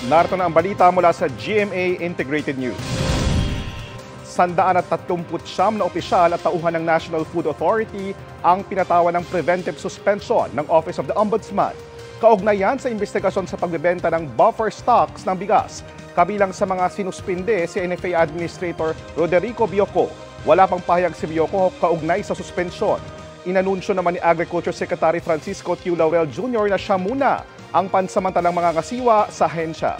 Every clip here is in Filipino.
Narito na ang balita mula sa GMA Integrated News. 139 na opisyal at tauhan ng National Food Authority ang pinatawan ng preventive suspension ng Office of the Ombudsman. Kaugnay yan sa investigasyon sa pagbebenta ng buffer stocks ng bigas. Kabilang sa mga sinuspinde si NFA Administrator Roderico Bioco. Wala pang pahayag si Bioco kaugnay sa suspensyon. Inanunsyo naman ni Agriculture Secretary Francisco Tiu Laurel Jr. na siya muna ang pansamantalang mga kasiwa sa ahensya.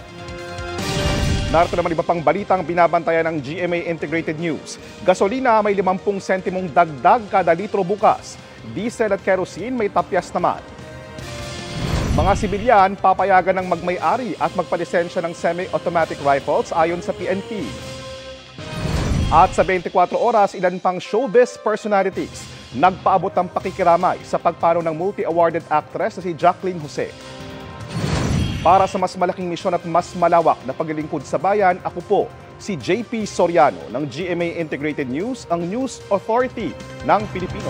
Narito naman iba pang balitang binabantayan ng GMA Integrated News. Gasolina may 50 sentimong dagdag kada litro bukas. Diesel at kerosene may tapyas naman. Mga sibilyan papayagan ng magmay-ari at magpalisensya ng semi-automatic rifles ayon sa PNP. At sa 24 oras, ilan pang showbiz personalities nagpaabot ng pakikiramay sa pagpanaw ng multi-awarded actress na si Jacqueline Jose. Para sa mas malaking misyon at mas malawak na paglilingkod sa bayan, ako po si JP Soriano ng GMA Integrated News, ang News Authority ng Pilipino.